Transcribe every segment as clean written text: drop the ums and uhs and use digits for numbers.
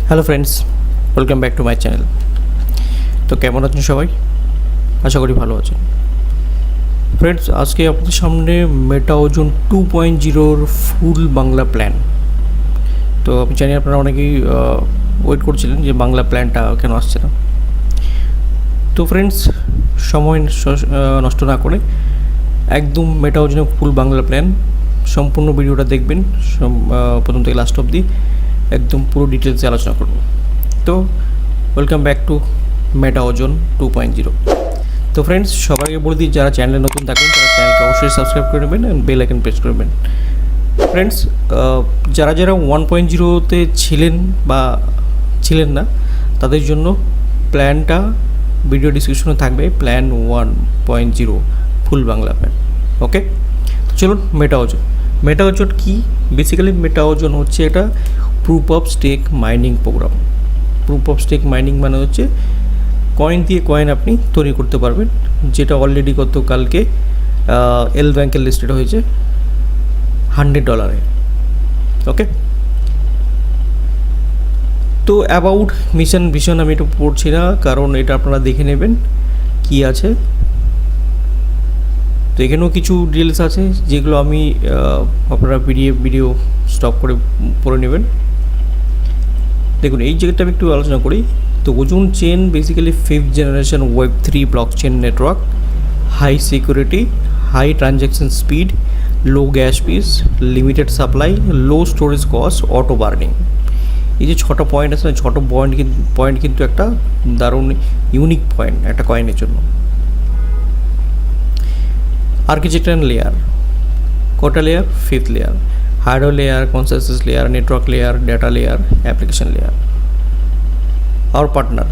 Hello friends, welcome back to my channel. তো কেমন আছেন সবাই? আশা করি ভালো আছেন। ফ্রেন্ডস, আজকে আপনাদের সামনে মেটা ওজন 2.0 ফুল বাংলা প্ল্যান। তো আমি জানি আপনারা অনেকেই ওয়েট করছিলেন যে বাংলা প্ল্যানটা কেন আসছে না। তো ফ্রেন্ডস, সময় নষ্ট না করে একদম মেটা ওজনের ফুল বাংলা প্ল্যান সম্পূর্ণ ভিডিওটা দেখবেন, প্রথম থেকে লাস্ট অবধি একদম পুরো ডিটেলসে আলোচনা করব। তো ওয়েলকাম ব্যাক টু মেটা ওজন 2.0। তো ফ্রেন্ডস, সবাইকে বলে দিই, যারা চ্যানেলে নতুন থাকবেন তারা চ্যানেলকে অবশ্যই সাবস্ক্রাইব করে নেবেন অ্যান্ড বেল আইকন প্রেস করবেন। ফ্রেন্ডস, যারা 1.0-তে ছিলেন বা ছিলেন না, তাদের জন্য প্ল্যানটা ভিডিও ডিসক্রিপশনে থাকবে, প্ল্যান 1.0 ফুল বাংলা প্ল্যান। ওকে, তো চলুন মেটা ওজন। মেটা ওজন কী? বেসিক্যালি মেটা ওজন হচ্ছে এটা proof of stake mining program. Proof of stake mining মানে হচ্ছে কয়েন দিয়ে কয়েন আপনি তৈরি করতে পারবেন, যেটা অলরেডি গতকালকে এল ব্যাংকের লিস্টেড হয়েছে $100। ওকে, তো অ্যাবাউট মিশন ভিশন আমি এটা পড়ছি না, কারণ এটা আপনারা দেখে নেবেন কি আছে। তো এখানেও কিছু ডিটেলস আছে যেগুলো আমি আপনারা ভিডিও স্টপ করে পড়ে নেবেন। দেখুন, এই জায়গাটা আমি একটু আলোচনা করি। তো ozone chain basically 5th generation Web3 blockchain network, high security, high transaction speed, low gas fees, limited supply, low storage cost, auto burning. এই যে 6টা পয়েন্ট আছে না, 6টা পয়েন্ট কিন্তু একটা দারুণ ইউনিক পয়েন্ট একটা কয়েনের জন্য। আর্কিটেকচার লেয়ার কটা layer? 5th layer. Hardware layer, consensus layer, network layer, data layer, application layer. আর পার্টনার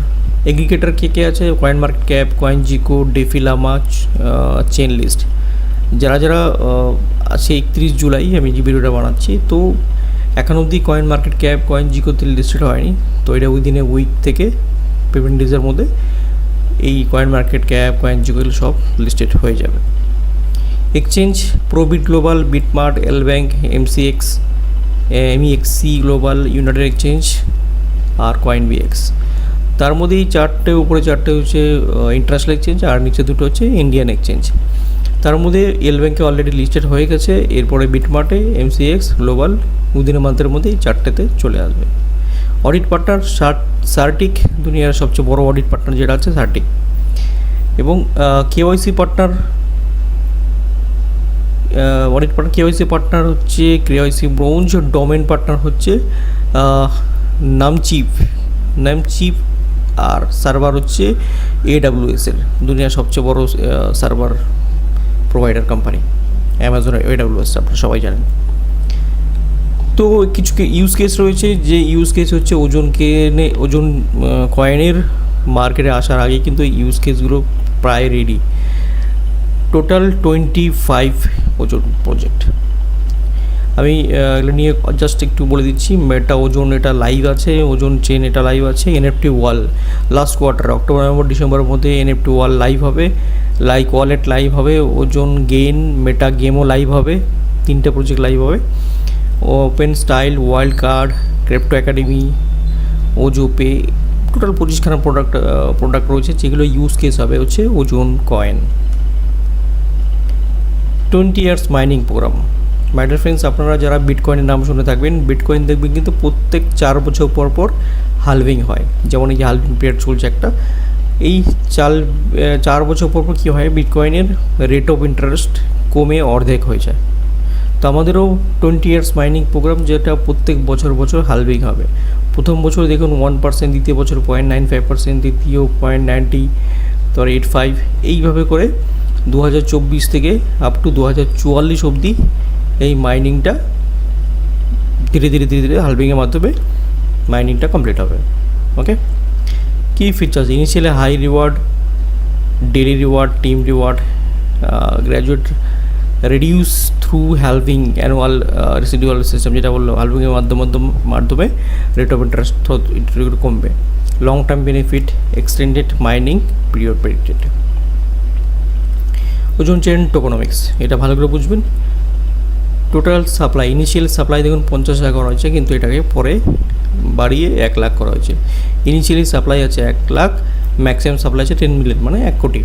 এগ্রিগেটর কে আছে? Coin market cap, coin gecko, DeFi Llama, chain list. যারা আছে 31 জুলাই আমি যে ভিডিওটা বানাচ্ছি, তো এখন অবধি কয়েন মার্কেট ক্যাপ, কয়েন জিকোতে লিস্টেড হয়নি। তো এটা উইদিন এ উইক থেকে পেমেন্ট ডেজের মধ্যে এই coin market cap, coin gecko সব লিস্টেড হয়ে যাবে। Exchange ProBit global, BitMart, L bank, MCX, MEXC global, United exchange আর কয়েন বিএক্স। তার মধ্যে এই উপরে চারটে হচ্ছে ইন্টারন্যাশনাল এক্সচেঞ্জ, আর নিচে দুটো হচ্ছে ইন্ডিয়ান এক্সচেঞ্জ। তার মধ্যে এল ব্যাংকে অলরেডি লিস্টেড হয়ে গেছে, এরপরে বিটমার্টে, এমসিএক্স গ্লোবাল উইদিন মান্থের মধ্যে এই চারটেতে চলে আসবে। অডিট পার্টনার সার্টিক, দুনিয়ার সবচেয়ে বড় অডিট পার্টনার যেটা আছে সার্টিক। এবং KYC partner, audit partner KYC partner হচ্ছে কেওয়াইসি ব্রোঞ্জ। ডোমেন পার্টনার হচ্ছে নামচিপ, আর সার্ভার হচ্ছে AWS এর, দুনিয়ার সবচেয়ে বড় সার্ভার প্রোভাইডার কোম্পানি অ্যামাজনের AWS, আপনারা সবাই জানেন। তো কিছু ইউজ কেস রয়েছে, যে ইউজ কেস হচ্ছে ওজন কয়েনের মার্কেটে আসার আগে কিন্তু ইউজ কেসগুলো প্রায় রেডি। টোটাল 25 ওজন প্রজেক্ট। আমি এগুলো নিয়ে জাস্ট একটু বলে দিচ্ছি। মেটা ওজন এটা লাইভ আছে, ওজন চেন এটা লাইভ আছে। NFT wall last quarter October, November, ডিসেম্বরের মধ্যে NFT ওয়াল লাইভ হবে, লাইক ওয়ালেট লাইভ হবে, ওজন গেইন, মেটা গেমও লাইভ হবে, 3টে প্রজেক্ট লাইভ হবে। Open style, wild card, crypto academy, Ozopay, total 25খানা প্রোডাক্ট রয়েছে, যেগুলো ইউজ কেস হবে হচ্ছে ozone coin. 20 years mining program. My dear friends, আপনারা যারা বিটকয়েনের নাম শুনে থাকবেন, বিটকয়েন দেখবেন কিন্তু প্রত্যেক 4 বছর পর হালভিং হয়। যেমন এই যে হালভিং পিরিয়ড চলছে একটা, এই 4 বছর পর কী হয়, বিটকয়েনের রেট অফ ইন্টারেস্ট কমে অর্ধেক হয়ে যায়। তো আমাদেরও 20 ইয়ার্স মাইনিং প্রোগ্রাম, যেটা প্রত্যেক বছর হালভিং হবে। প্রথম বছর দেখুন 1%, দ্বিতীয় বছর 0.95%, তৃতীয় 0.90, তারপর 85, এইভাবে করে 2024 থেকে আপ টু 2044 অবধি এই মাইনিংটা ধীরে ধীরে হালভিংয়ের মাধ্যমে মাইনিংটা কমপ্লিট হবে। ওকে, কী features? Initially high reward, daily reward, team reward, graduate reduce through halving, annual residual system, যেটা বললো হালভিংয়ের মাধ্যমে রেট অফ ইন্টারেস্ট কমবে। Long term benefit, extended mining period predicted. Ozone chain tokenomics, এটা ভালো করে বুঝবেন। টোটাল সাপ্লাই, ইনিশিয়াল সাপ্লাই দেখুন 50,000 করা হয়েছে, কিন্তু এটাকে পরে বাড়িয়ে 1 লাখ করা হয়েছে। ইনিশিয়ালি সাপ্লাই আছে 1 লাখ, ম্যাক্সিমাম সাপ্লাই আছে 10 মিলিয়ন মানে 1 কোটি,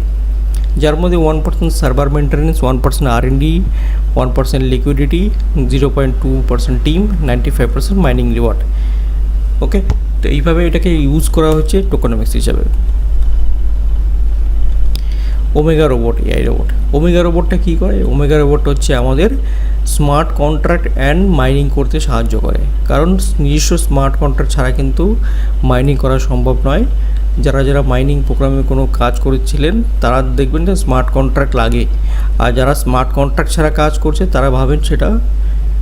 যার মধ্যে 1% server maintenance, 1% R&D, 1% liquidity, 0.2% team, 95% mining reward. Okay, তো এইভাবে এটাকে ইউজ করা হচ্ছে টোকেনমিক্স হিসাবে। Omega robot, AI robot. Omega রোবটটা কী করে? ওমেগা রোবটটা হচ্ছে আমাদের স্মার্ট কন্ট্রাক্ট অ্যান্ড মাইনিং করতে সাহায্য করে, কারণ নিজস্ব স্মার্ট কন্ট্রাক্ট ছাড়া কিন্তু মাইনিং করা সম্ভব নয়। যারা মাইনিং প্রোগ্রামে কোনো কাজ করেছিলেন তারা দেখবেন যে স্মার্ট কন্ট্রাক্ট লাগে, আর যারা স্মার্ট কন্ট্রাক্ট ছাড়া কাজ করছে তারা ভাবেন সেটা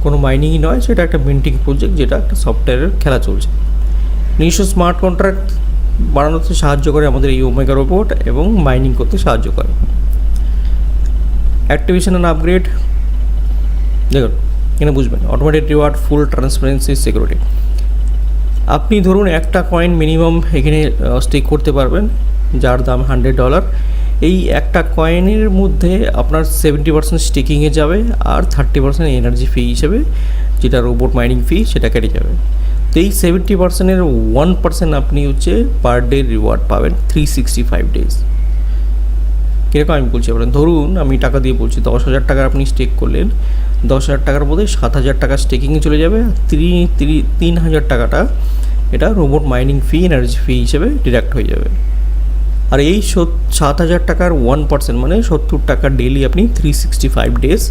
কোনো মাইনিংই নয়, সেটা একটা মিন্টিং প্রজেক্ট, যেটা একটা সফটওয়্যারের খেলা চলছে। নিজস্ব স্মার্ট কন্ট্রাক্ট বানানোতে সাহায্য করে আমাদের এই ওমেগা রোবট, এবং মাইনিং করতে সাহায্য করে। অ্যাক্টিভেশন অ্যান্ড আপগ্রেড, দেখুন এখানে বুঝবেন অটোমেটেড রিওয়ার্ড, ফুল ট্রান্সপারেন্সি, সিকিউরিটি। আপনি ধরুন একটা কয়েন মিনিমাম এখানে স্টেক করতে পারবেন, যার দাম $100। এই একটা কয়েনের মধ্যে আপনার 70% স্টেকিংয়ে যাবে, আর 30% এনার্জি ফি হিসেবে, যেটা রোবট মাইনিং ফি, সেটা কেটে যাবে। তো এই 70%-এর 1% আপনি হচ্ছে পার ডে রিওয়ার্ড পাবেন 365 ডেজ। কীরকম আমি বলছি আপনার, ধরুন আমি টাকা দিয়ে বলছি 10,000 টাকা আপনি স্টেক করলেন, 10,000 টাকার মধ্যে 7,000 টাকা স্টেকিংয়ে চলে যাবে, 3,000 টাকাটা এটা রোবট মাইনিং ফি, এনার্জি ফি হিসেবে ডিডাক্ট হয়ে যাবে। আর এই 7,000 টাকার 1% মানে 70 টাকা ডেলি আপনি 365 ডেজ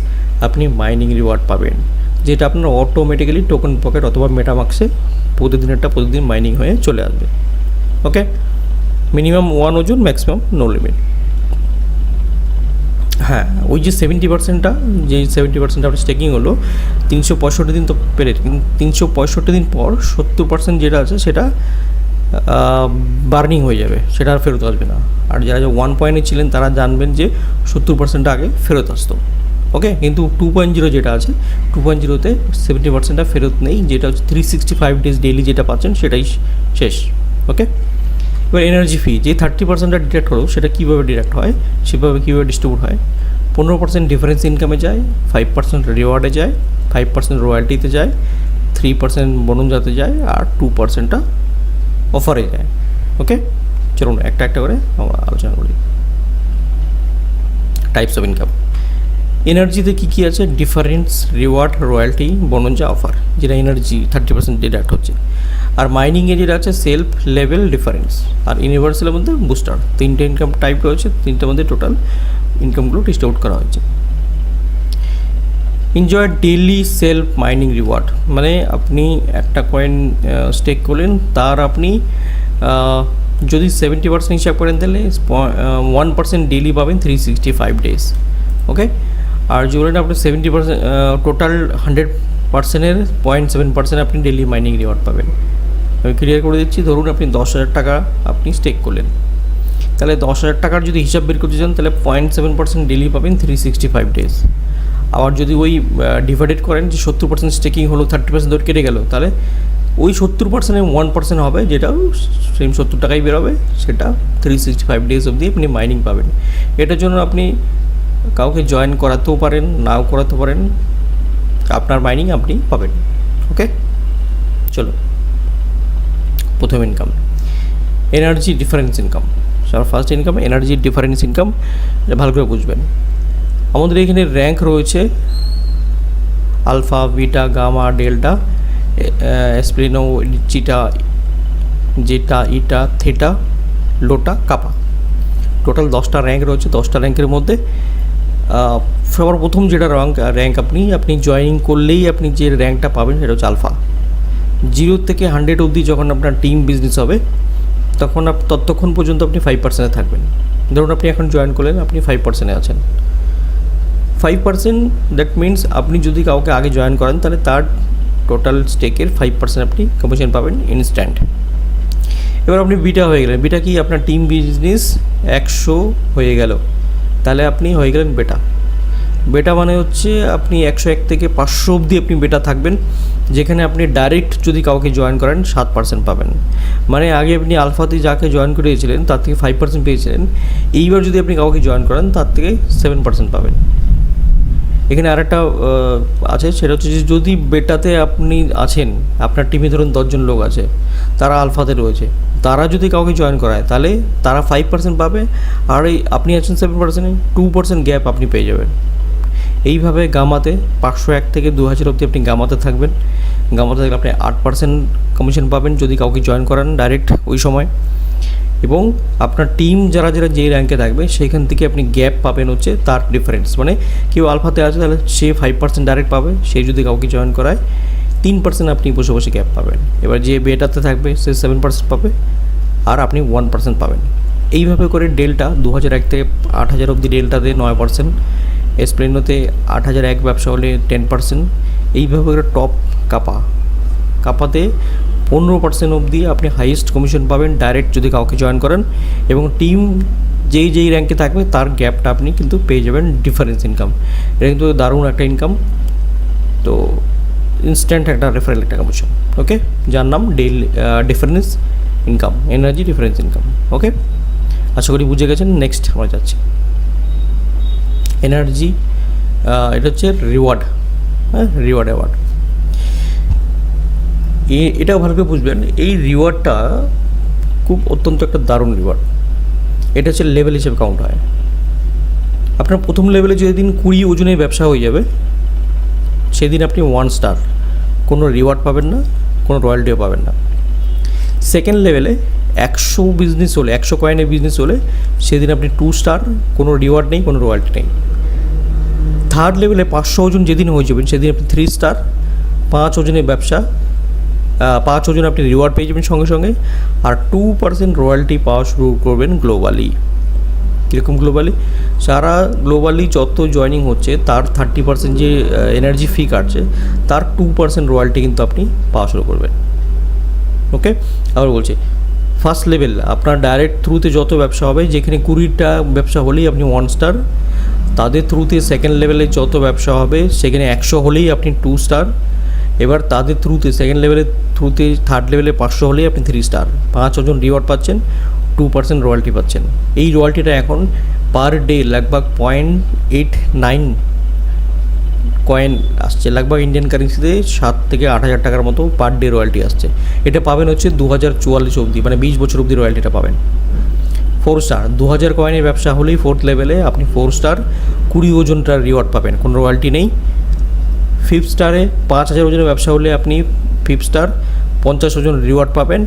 আপনি মাইনিং রিওয়ার্ড পাবেন, যেটা আপনার অটোমেটিক্যালি টোকেন পকেট অথবা মেটামাক্সে প্রতিদিন মাইনিং হয়ে চলে আসবে। ওকে, মিনিমাম 1 ওজন, ম্যাক্সিমাম নো লিমিট। হ্যাঁ, ওই যে 70%টা, যে 70% আপনার স্টেকিং হলো 365 দিন তো পেরে, কিন্তু 365 দিন পর 70% যেটা আছে সেটা বার্নিং হয়ে যাবে, সেটা আর ফেরত আসবে না। আর যারা 1 পয়েন্টে ছিলেন তারা জানবেন যে 70% আগে ফেরত আসতো। ওকে, কিন্তু 2.0 যেটা আছে, 2.0-তে 70%টা ফেরত নেই, যেটা হচ্ছে 365 ডেজ ডেইলি যেটা পাচ্ছেন সেটাই শেষ। ওকে, এবার এনার্জি ফি যে 30%টা ডিডাক্ট হলো, সেটা কীভাবে ডিডাক্ট হয়, সেভাবে কীভাবে ডিস্ট্রিবিউট হয়। 15% ডিফারেন্স ইনকামে যায়, 5% রিওয়ার্ডে যায়, 5% রয়্যালটিতে যায়, 3% বোনাসে যায়, আর 2%টা অফারে যায়। ওকে, চলুন একটা একটা করে আমরা আলোচনা করি। Types of income. এনার্জিতে কী কী আছে? Difference, reward, royalty, bonus, offer, যেটা এনার্জি 30% ডিডাক্ট হচ্ছে। আর মাইনিংয়ে যেটা আছে সেলফ, লেভেল, ডিফারেন্স, আর ইউনিভার্সালের মধ্যে বুস্টার। 3টে ইনকাম টাইপ রয়েছে, 3টার মধ্যে টোটাল ইনকামগুলো ডিস্ট্রিবিউট করা হয়েছে। Enjoy daily self mining reward, মানে আপনি একটা কয়েন স্টেক করলেন, তার আপনি যদি 70% হিসাব করেন তাহলে 1% ডেইলি পাবেন 365 ডেজ। ওকে, আর যদি আপনি 70% টোটাল 100%-এর 0.7% আপনি ডেইলি মাইনিং রিওয়ার্ড পাবেন। আমি ক্লিয়ার করে দিচ্ছি, ধরুন আপনি 10,000 টাকা আপনি স্টেক করলেন, তাহলে 10,000 টাকার যদি হিসাব বের করতে চান তাহলে 0.7% ডেইলি পাবেন 365 ডেজ। আবার যদি ওই ডিভাইডেড করেন যে 70% স্টেকিং হলো, 30% ধরে কেটে গেল, তাহলে ওই 70%-এর 1% হবে, যেটাও সেম 70 টাকাই বেরোবে, সেটা 365 ডেজ অবধি আপনি মাইনিং পাবেন। এটার জন্য আপনি কাউকে জয়েন করাতেও পারেন, নাও করাতে পারেন, আপনার মাইনিং আপনি পাবেন। ওকে, চলো প্রথম income, energy difference income. First income energy difference income, এটা ভালো করে বুঝবেন। আমাদের এখানে র্যাঙ্ক রয়েছে আলফা, বিটা, গামা, ডেল্টা, এসপ্লিনো, চিটা, জেটা, ইটা, থেটা, লোটা, কাপা। টোটাল 10টা র্যাঙ্ক রয়েছে। 10টা র্যাঙ্কের মধ্যে সবার প্রথম যেটা র্যাঙ্ক আপনি জয়েনিং করলেই আপনি যে র্যাঙ্কটা পাবেন সেটা হচ্ছে আলফা। 0 থেকে 100 অবধি যখন আপনার টিম বিজনেস হবে তখন ততক্ষণ পর্যন্ত আপনি 5%-এ থাকবেন। ধরুন আপনি এখন জয়েন করলেন, আপনি 5%-এ আছেন। 5% দ্যাট মিনস আপনি যদি কাউকে আগে জয়েন করেন তাহলে তার টোটাল স্টেকের 5% আপনি কমিশন পাবেন ইনস্ট্যান্ট। এবার আপনি বিটা হয়ে গেলেন। বিটা কি? আপনার টিম বিজনেস 100 হয়ে গেল, তাহলে আপনি হয়ে গেলেন বেটা। বেটা মানে হচ্ছে আপনি 101 থেকে 500 অবধি আপনি বেটা থাকবেন, যেখানে আপনি ডাইরেক্ট যদি কাউকে জয়েন করেন 7% পাবেন। মানে আগে আপনি আলফাতে যাকে জয়েন করেছিলেন তার থেকে 5% পেয়েছিলেন, এইবার যদি আপনি কাউকে জয়েন করেন তার থেকে 7% পাবেন। এখানে আরেকটা আছে, সেটা হচ্ছে যে যদি বেটাতে আপনি আছেন, আপনার টিমে ধরুন 10জন লোক আছে, তারা আলফাতে রয়েছে, তারা যদি কাউকে জয়েন করায় তাহলে তারা 5% পাবে, আর এই আপনি আছেন 7%, 2% গ্যাপ আপনি পেয়ে যাবেন। এইভাবে গামাতে 501 থেকে 2000 অবধি আপনি গামাতে থাকবেন। গামাতে থাকলে আপনি 8% কমিশন পাবেন যদি কাউকে জয়েন করান ডাইরেক্ট ওই সময়, এবং আপনার টিম যারা যারা যেই র্যাঙ্কে থাকবে সেইখান থেকে আপনি গ্যাপ পাবেন হচ্ছে তার ডিফারেন্স। মানে কেউ আলফাতে আছে তাহলে সে 5% ডাইরেক্ট পাবে, সে যদি কাউকে জয়েন করায় 3% আপনি বসে বসে গ্যাপ পাবেন। এবার যে বেটাতে থাকবে সে 7% পাবে, আর আপনি 1% পাবেন। এইভাবে করে ডেল্টা 2001 থেকে 8000 অবধি ডেল্টাতে 9%, এসপ্লেনোতে 8001 ব্যবসা হলে 10%, এইভাবে করে টপ কাপাতে 15% অবধি আপনি হাইয়েস্ট কমিশন পাবেন ডাইরেক্ট যদি কাউকে জয়েন করেন, এবং টিম যেই র্যাঙ্কে থাকবে তার গ্যাপটা আপনি কিন্তু পেয়ে যাবেন ডিফারেন্স ইনকাম। এটা কিন্তু দারুণ একটা ইনকাম, তো ইনস্ট্যান্ট একটা রেফারেল একটা কমিশন, ওকে, যার নাম difference income, energy difference income. Okay, আশা করি বুঝে গেছেন। নেক্সট আমরা যাচ্ছি এনার্জি, এটা হচ্ছে রিওয়ার্ড, হ্যাঁ, রিওয়ার্ড অ্যাওয়ার্ড। এটাও ভালো করে বুঝবেন, এই রিওয়ার্ডটা খুব অত্যন্ত একটা দারুণ রিওয়ার্ড। এটা হচ্ছে লেভেল হিসেবে কাউন্ট হয়। আপনার প্রথম লেভেলে যেদিন 20 ওজনের ব্যবসা হয়ে যাবে সেদিন আপনি 1 স্টার, কোনো রিওয়ার্ড পাবেন না, কোনো রয়্যালটিও পাবেন না। সেকেন্ড লেভেলে 100 বিজনেস হলে, 100 কয়েনের বিজনেস হলে সেদিন আপনি 2 স্টার, কোনো রিওয়ার্ড নেই, কোনো রয়্যালটি নেই। থার্ড লেভেলে 500 ওজন যেদিন হয়ে যাবেন সেদিন আপনি 3 স্টার, 5 ওজনের ব্যবসা, 5 ওজন আপনি রিওয়ার্ড পেয়ে যাবেন সঙ্গে সঙ্গে, আর 2% রয়্যালটি পাওয়া শুরু করবেন গ্লোবালি। কীরকম গ্লোবালি? সারা গ্লোবালি যত জয়নিং হচ্ছে তার 30% যে এনার্জি ফি কাটছে তার 2% রয়্যালটি কিন্তু আপনি পাওয়া শুরু করবেন। ওকে, আবার বলছি, ফার্স্ট লেভেল আপনার ডাইরেক্ট থ্রুতে যত ব্যবসা হবে, যেখানে 20টা ব্যবসা হলেই আপনি 1 স্টার, তাদের থ্রুতে সেকেন্ড লেভেলে যত ব্যবসা হবে সেখানে 100 হলেই আপনি 2 স্টার, এবার তাদের থ্রুতে সেকেন্ড লেভেলের থ্রুতে থার্ড লেভেলে 500 হলেই আপনি 3 স্টার, 5 ওজন রিওয়ার্ড পাচ্ছেন, 2% রয়্যালটি পাচ্ছেন। এই রয়্যালটিটা এখন পার ডে লগভগ 0.89 কয়েন আসছে, লগভগ ইন্ডিয়ান কারেন্সিতে 7 থেকে 8,000 টাকার মতো পার ডে রয়্যালটি আসছে। এটা পাবেন হচ্ছে 2044 অবধি, মানে 20 বছর অবধি রয়্যালটিটা পাবেন। 4 স্টার 2000 কয়েনের ব্যবসা হলেই ফোর্থ লেভেলে আপনি 4 স্টার 20 ওজনটার রিওয়ার্ড পাবেন, কোনো রয়্যালটি নেই। ফিফথ স্টারে 5000 ওজনের ব্যবসা হলে আপনি 5 স্টার 50 ওজন রিওয়ার্ড পাবেন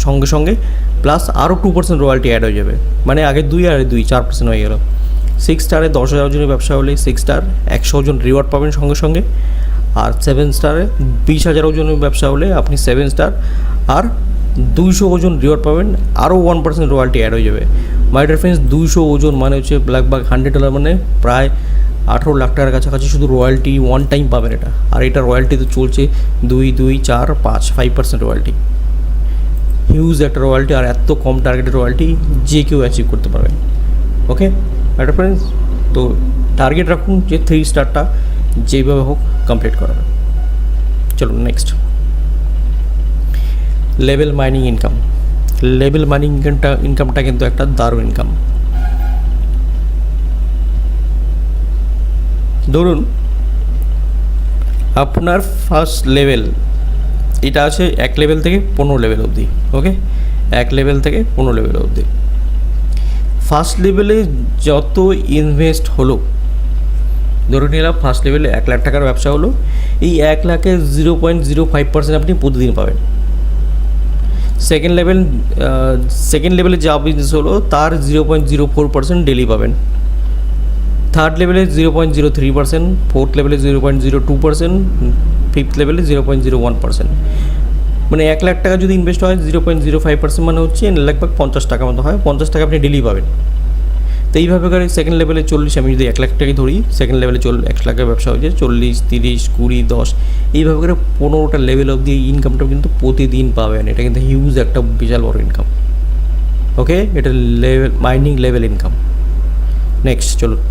সঙ্গে সঙ্গে, প্লাস আরও 2% রয়্যালটি অ্যাড হয়ে যাবে, মানে আগে 2 আর 2 4% হয়ে গেল। 6 স্টারে 10,000 ওজনের ব্যবসা হলে 6 স্টার 100 ওজন রিওয়ার্ড পাবেন সঙ্গে সঙ্গে, আর 7 স্টারে 20,000 ওজনের ব্যবসা হলে আপনি 7 স্টার আর 200 ওজন রিওয়ার্ড পাবেন, আরও 1% রয়্যালটি অ্যাড হয়ে যাবে। মাই ডিয়ার ফ্রেন্ডস, 200 ওজন মানে হচ্ছে লগভগ $100, মানে প্রায় 18 লাখ টাকার কাছাকাছি শুধু রয়্যালটি ওয়ান টাইম পাবেন এটা। আর এটা রয়্যালটি তো চলছে 2, 2, 4, 5% রয়্যালটি, হিউজ একটা রয়্যালটি, আর এত কম টার্গেটের রয়্যালটি যে কেউ অ্যাচিভ করতে পারবে। ওকে একটা ফ্রেন্ডস, তো টার্গেট রাখুন যে 3 স্টারটা যেভাবে হোক কমপ্লিট করাবে। চলুন next, level mining income. Level mining ইনকামটা কিন্তু একটা দারুণ ইনকাম। ধরুন আপনার ফার্স্ট লেভেল এটা আছে 1 লেভেল থেকে 15 লেভেল অবধি। ওকে, 1 লেভেল থেকে 15 লেভেল অবধি। ফার্স্ট লেভেলে যত ইনভেস্ট হলো, ধরুন নিলাম ফার্স্ট লেভেলে 1 লাখ টাকার ব্যবসা হলো, এই 1 লাখের 0.05% আপনি প্রতিদিন পাবেন। সেকেন্ড লেভেলে যা বিজনেস হলো তার 0.04% ডেলি পাবেন। থার্ড লেভেলে 0.03%, ফোর্থ লেভেলে 0.02%, ফিফথ লেভেলে 0.01%। মানে 1 লাখ টাকা যদি ইনভেস্ট হয় 0.05% মানে হচ্ছে লগভগ 50 টাকা মতো হয়, 50 টাকা আপনি ডেলি পাবেন। তো এইভাবে করে সেকেন্ড লেভেলে 40, আমি যদি 1 লাখ টাকাই ধরি, সেকেন্ড লেভেলে 1 লাখের ব্যবসা হয়েছে 40, 30, 20, 10, এইভাবে করে 15টা লেভেল অবধি এই ইনকামটা কিন্তু প্রতিদিন পাবেন। এটা কিন্তু হিউজ একটা বিশাল বড় ইনকাম। ওকে, এটা level mining level income. Next চলুন,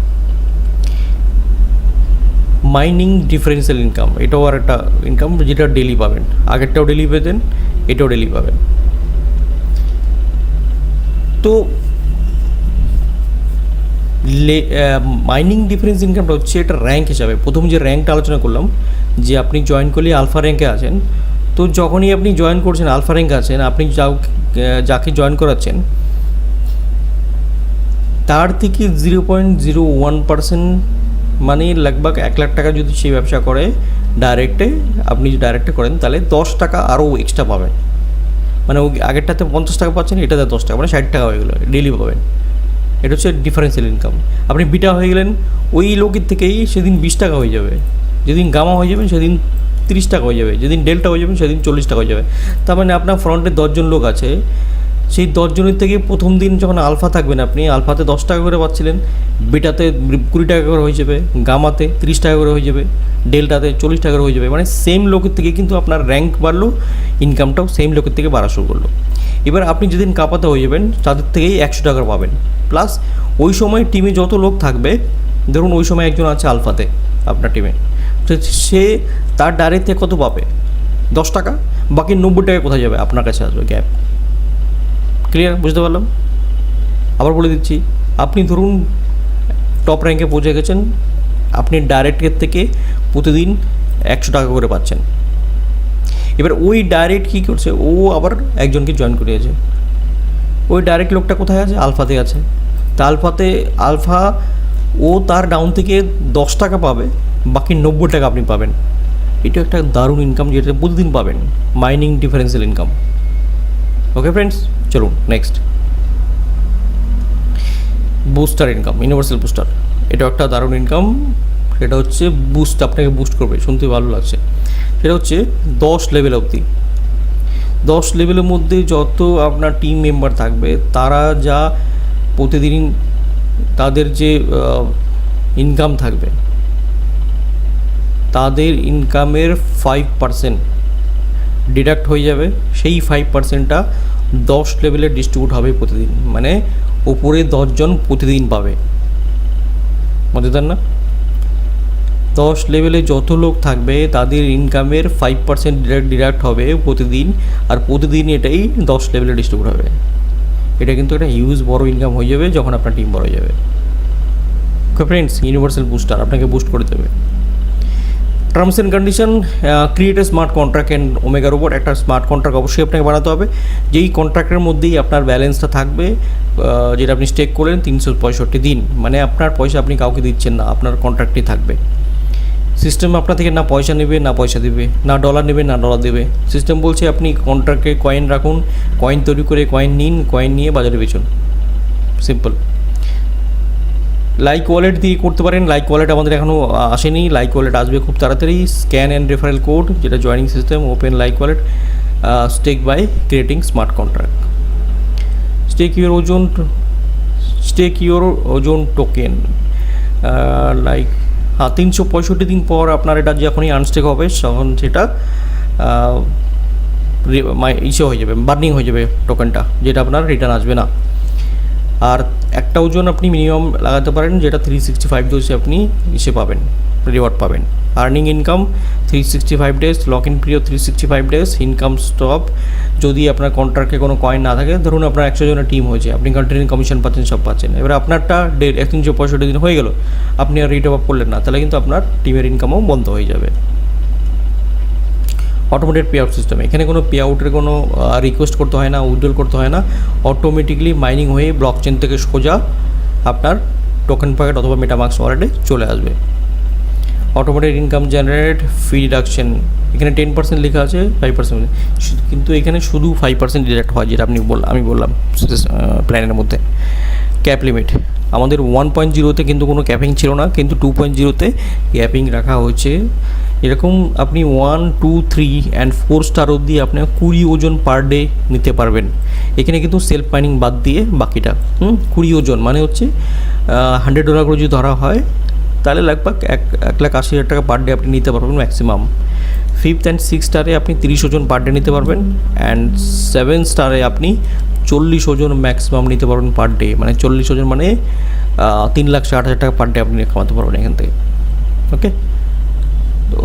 মাইনিং ডিফারেন্সিয়াল ইনকাম। এটাও আর একটা ইনকাম যেটা ডেলি পাবেন, আগেরটাও ডেলি পেতেন, এটাও ডেলি পাবেন। তো মাইনিং ডিফারেন্স ইনকামটা হচ্ছে এটা র্যাঙ্ক হিসাবে। প্রথম যে র্যাঙ্কটা আলোচনা করলাম যে আপনি জয়েন করলে আলফা র্যাঙ্কে আছেন, তো যখনই আপনি জয়েন করছেন আলফা র্যাঙ্কে আছেন, আপনি যাকে জয়েন করাচ্ছেন তার থেকে 0.01% মানে লগভগ 1 লাখ টাকা যদি সেই ব্যবসা করে ডাইরেক্টে, আপনি যদি ডাইরেক্টে করেন তাহলে 10 টাকা আরও এক্সট্রা পাবেন। মানে ওই আগেরটাতে 50 টাকা পাচ্ছেন, এটাতে 10 টাকা, মানে 60 টাকা হয়ে গেলো ডেলি পাবেন। এটা হচ্ছে ডিফারেন্সিয়াল ইনকাম। আপনি বিটা হয়ে গেলেন, ওই লোকের থেকেই সেদিন 20 টাকা হয়ে যাবে, যেদিন গামা হয়ে যাবে সেদিন 30 টাকা হয়ে যাবে, যেদিন ডেল্টা হয়ে যাবে সেদিন 40 টাকা হয়ে যাবে। তার মানে আপনার ফ্রন্টে 10 জন লোক আছে, সেই 10 জনের থেকে প্রথম দিন যখন আলফা থাকবেন আপনি আলফাতে 10 টাকা করে পাচ্ছিলেন, বিটাতে 20 টাকা করে হয়ে যাবে, গামাতে 30 টাকা করে হয়ে যাবে, ডেল্টাতে 40 টাকা করে হয়ে যাবে। মানে সেম লোকের থেকে কিন্তু আপনার র্যাঙ্ক বাড়লো, ইনকামটাও সেম লোকের থেকে বাড়া শুরু করলো। এবার আপনি যেদিন কাপাতে হয়ে যাবেন তাদের থেকেই 100 টাকা পাবেন। প্লাস ওই সময় টিমে যত লোক থাকবে, ধরুন ওই সময় একজন আছে আলফাতে আপনার টিমে, তো সে তার ডাইরেক্ট থেকে কত পাবে? 10 টাকা। বাকি 90 টাকা কোথায় যাবে? আপনার কাছে আসবে গ্যাপ। ক্লিয়ার? বুঝতে পারলাম? আবার বলে দিচ্ছি, আপনি ধরুন টপ র্যাঙ্কে পৌঁছে গেছেন, আপনি ডাইরেক্টের থেকে প্রতিদিন 100 টাকা করে পাচ্ছেন। এবার ওই ডাইরেক্ট কী করছে, ও আবার একজনকে জয়েন করিয়েছে। ওই ডাইরেক্ট লোকটা কোথায় আছে? আলফাতে আছে। তা আলফা ও তার ডাউন থেকে 10 টাকা পাবে, বাকি 90 টাকা আপনি পাবেন। এটা একটা দারুণ ইনকাম যেটা প্রতিদিন পাবেন, mining differential income. Okay friends, চলুন next. Booster income, universal booster. এটা একটা দারুণ ইনকাম। সেটা হচ্ছে আপনাকে বুস্ট করবে, শুনতে ভালো লাগছে। সেটা হচ্ছে 10 লেভেল অবধি। 10 লেভেলের মধ্যে যত আপনার টিম মেম্বার থাকবে তারা যা প্রতিদিন তাদের যে ইনকাম থাকবে, তাদের ইনকামের 5% ডিডাক্ট হয়ে যাবে। সেই 5%টা 10 লেভেলে ডিস্ট্রিবিউট হবে প্রতিদিন, মানে উপরে 10 জন প্রতিদিন পাবে। বুঝতে না? 10 লেভেলে যত লোক থাকবে তাদের ইনকামের 5% ডিডাক্ট হবে প্রতিদিন, আর প্রতিদিন এটাই 10 লেভেলে ডিস্ট্রিবিউট হবে। এটা কিন্তু একটা হিউজ বড় ইনকাম হয়ে যাবে যখন আপনার টিম বড় হয়ে যাবে। ওকে ফ্রেন্ডস, ইউনিভার্সাল বুস্টার আপনাকে বুস্ট করে দেবে। Terms and condition, create a smart contract and omega robot. একটা স্মার্ট কন্ট্রাক্ট অবশ্যই আপনাকে বানাতে হবে, যেই কন্ট্রাক্টের মধ্যেই আপনার ব্যালেন্সটা থাকবে, যেটা আপনি স্টেক করলেন 365 দিন। মানে আপনার পয়সা আপনি কাউকে দিচ্ছেন না, আপনার কন্ট্রাক্টই থাকবে। সিস্টেম আপনার থেকে না পয়সা নেবে না পয়সা দেবে, না ডলার নেবে না ডলার দেবে। সিস্টেম বলছে আপনি কন্ট্রাক্টে কয়েন রাখুন, কয়েন তৈরি করে কয়েন নিন, কয়েন নিয়ে বাজারে বেচুন। সিম্পল। লাইক ওয়ালেট দিয়ে করতে পারেন। লাইক ওয়ালেট আমাদের এখনও আসেনি, লাইক ওয়ালেট আসবে খুব তাড়াতাড়ি। স্ক্যান অ্যান্ড রেফারেল কোড, যেটা joining system, open like wallet, stake by creating smart contract. Stake your Ozon token, like 365 দিন পর আপনার এটা যখনই আনস্টেক হবে তখন সেটা ইসে হয়ে যাবে, বার্নিং হয়ে যাবে টোকেনটা, যেটা আপনার রিটার্ন আসবে না। আর একটা ওজন আপনি মিনিমাম লাগাতে পারেন, যেটা 365 ডেজে আপনি ইসে পাবেন, রিওয়ার্ড পাবেন। Earning income 365 days, lock in period 365 days, income stop যদি আপনার কন্ট্রাক্টে কোনো কয়েন না থাকে। ধরুন আপনার 100 জনের টিম হয়েছে, আপনি কন্টিনিউ কমিশন পাচ্ছেন, সব পাচ্ছেন। এবার আপনারটা 365 দিন হয়ে গেল, আপনি আর রিটপ আপ করলেন না, তাহলে কিন্তু আপনার টিমের ইনকামও বন্ধ হয়ে যাবে। অটোমেটেড পে আউট সিস্টেম, এখানে কোনো পে আউটের কোনো রিকোয়েস্ট করতে হয় না, উইথড্রল করতে হয় না। অটোমেটিকলি মাইনিং হয়ে ব্লকচেন থেকে সোজা আপনার টোকেন পকেট অথবা মেটামাস্ক ওয়ালেটে চলে আসবে। অটোমেটেড ইনকাম জেনারেট, ফি রিডাকশন, এখানে 10% লেখা আছে, 5%, কিন্তু এখানে শুধু 5% ডিডাক্ট হয়, যেটা আমি বললাম প্ল্যানের মধ্যে। ক্যাপ লিমিট, আমাদের 1.0-তে কিন্তু কোনো ক্যাপিং ছিল না, কিন্তু 2.0-তে ক্যাপিং রাখা হয়েছে। এরকম আপনি 1, 2, 3 অ্যান্ড 4 স্টার অবধি আপনার 20 ওজন পার ডে নিতে পারবেন। এখানে কিন্তু সেলফ মাইনিং বাদ দিয়ে বাকিটা 20 ওজন, মানে হচ্ছে $100 করে যদি ধরা হয় তাহলে লগভগ 1,80,000 টাকা পার ডে আপনি নিতে পারবেন ম্যাক্সিমাম। 5th অ্যান্ড 6th স্টারে আপনি 30 ওজন পার ডে নিতে পারবেন, অ্যান্ড 7 স্টারে আপনি 40 ওজন ম্যাক্সিমাম নিতে পারবেন পার ডে। মানে 40 ওজন মানে 3,60,000 টাকা পার ডে আপনি কামাতে পারবেন এখান থেকে। ওকে, তো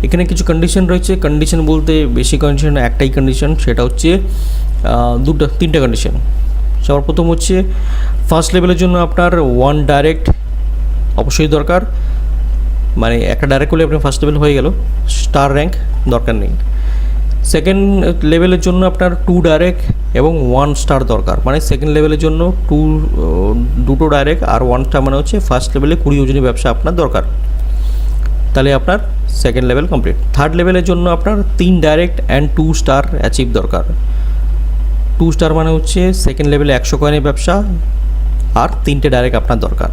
এখানে কিছু কন্ডিশন রয়েছে। কন্ডিশন বলতে বেশি কন্ডিশন একটাই কন্ডিশন, সেটা হচ্ছে 3টে কন্ডিশন। সবার প্রথম হচ্ছে ফার্স্ট লেভেলের জন্য আপনার 1 ডাইরেক্ট অবশ্যই দরকার, মানে একটা ডাইরেক্ট করলে আপনার ফার্স্ট লেভেল হয়ে গেল, স্টার র্যাঙ্ক দরকার নেই। সেকেন্ড লেভেলের জন্য আপনার 2 ডাইরেক্ট এবং 1 স্টার দরকার, মানে সেকেন্ড লেভেলের জন্য দুটো ডাইরেক্ট আর 1 স্টার, মানে হচ্ছে ফার্স্ট লেভেলে 20 ওজনী ব্যবসা আপনার দরকার, তাহলে আপনার সেকেন্ড লেভেল কমপ্লিট। থার্ড লেভেলের জন্য আপনার 3 ডাইরেক্ট অ্যান্ড 2 স্টার অ্যাচিভ দরকার। 2 স্টার মানে হচ্ছে সেকেন্ড লেভেলে 100 কয়েনের ব্যবসা আর 3টে ডাইরেক্ট আপনার দরকার,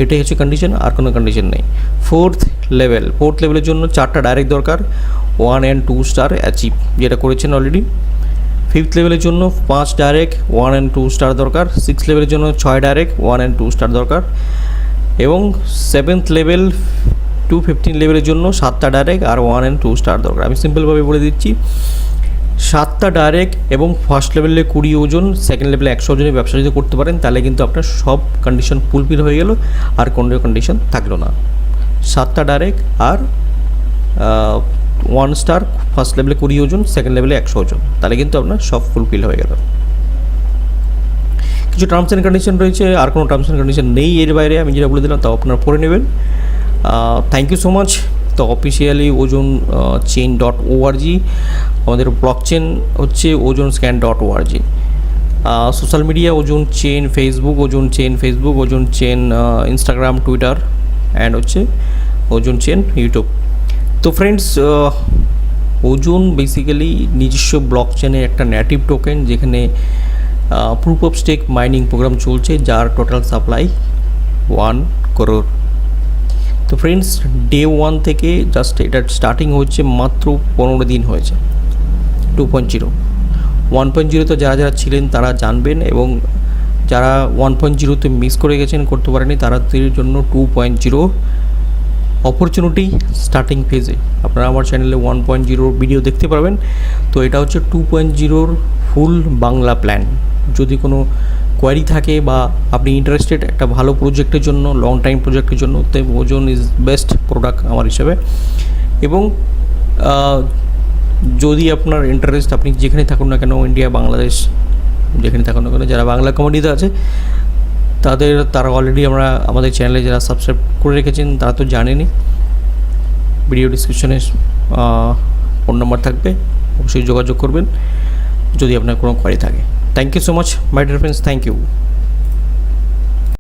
এটাই হচ্ছে কন্ডিশন, আর কোনো কন্ডিশন নেই। ফোর্থ লেভেলের জন্য 4টা ডাইরেক্ট দরকার, 1 অ্যান্ড 2 স্টার অ্যাচিভ, যেটা করেছেন অলরেডি। ফিফথ লেভেলের জন্য 5 ডাইরেক্ট 1 অ্যান্ড 2 স্টার দরকার। সিক্স লেভেলের জন্য 6 ডাইরেক্ট 1 অ্যান্ড 2 স্টার দরকার। এবং সেভেন্থ লেভেল টু 15 লেভেলের জন্য 7টা ডাইরেক্ট আর 1 অ্যান্ড 2 স্টার দরকার। আমি সিম্পলভাবে বলে দিচ্ছি, 7টা ডাইরেক্ট এবং ফার্স্ট লেভেলে 20 ওজন, সেকেন্ড লেভেলে 100 ওজনের ব্যবসা যদি করতে পারেন তাহলে কিন্তু আপনার সব কন্ডিশন ফুলফিল হয়ে গেল, আর কোনো কন্ডিশন থাকলো না। 7টা ডাইরেক্ট আর 1 স্টার, ফার্স্ট লেভেলে 20 ওজন, সেকেন্ড লেভেলে 100 ওজন, তাহলে কিন্তু আপনার সব ফুলফিল হয়ে গেল। কিছু টার্মস অ্যান্ড কন্ডিশন রয়েছে, আর কোনো টার্মস অ্যান্ড কন্ডিশন নেই এর বাইরে, আমি যেটা বলে দিলাম তাও আপনারা পড়ে নেবেন। Thank you so much. তো অফিসিয়ালি ozonchain.org, আমাদের ব্লক চেন হচ্ছে ozonscan.org, social media Ozon chain Facebook, Ozon chain Instagram, Twitter, and হচ্ছে ওজন চেন ইউটিউব। তো ফ্রেন্ডস, ওজন বেসিক্যালি নিজস্ব ব্লক চেনের একটা নেটিভ টোকেন, যেখানে proof of stake mining program চলছে, যার টোটাল সাপ্লাই 1 crore। তো ফ্রেন্ডস, ডে 1 থেকে জাস্ট এটা স্টার্টিং হচ্ছে, মাত্র 15 দিন হয়েছে। 2.0 1.0 তো যারা ছিলেন তারা জানবেন, এবং যারা 1.0-তে মিস করে গেছেন, করতে পারেনি, তাদের জন্য 2.0 অপরচুনিটি স্টার্টিং ফেজে। আপনারা আমার চ্যানেলে 1.0 ভিডিও দেখতে পারবেন। তো এটা হচ্ছে 2.0-র ফুল বাংলা প্ল্যান। যদি কোনো কোয়ারি থাকে বা আপনি ইন্টারেস্টেড একটা ভালো প্রজেক্টের জন্য, লং টাইম প্রজেক্টের জন্য, তো ওজন ইজ বেস্ট প্রোডাক্ট আমার হিসাবে। এবং যদি আপনার ইন্টারেস্ট, আপনি যেখানে থাকুন না কেন, ইন্ডিয়া, বাংলাদেশ, যেখানে থাকুন না কেন, যারা বাংলা কমিউনিটিতে আছে তারা অলরেডি আমাদের চ্যানেলে যারা সাবস্ক্রাইব করে রেখেছেন তারা তো জানেনই। ভিডিও ডিসক্রিপশনে ফোন নাম্বার থাকবে, অবশ্যই যোগাযোগ করবেন যদি আপনার কোনো কোয়ারি থাকে। Thank you so much my dear friends, thank you.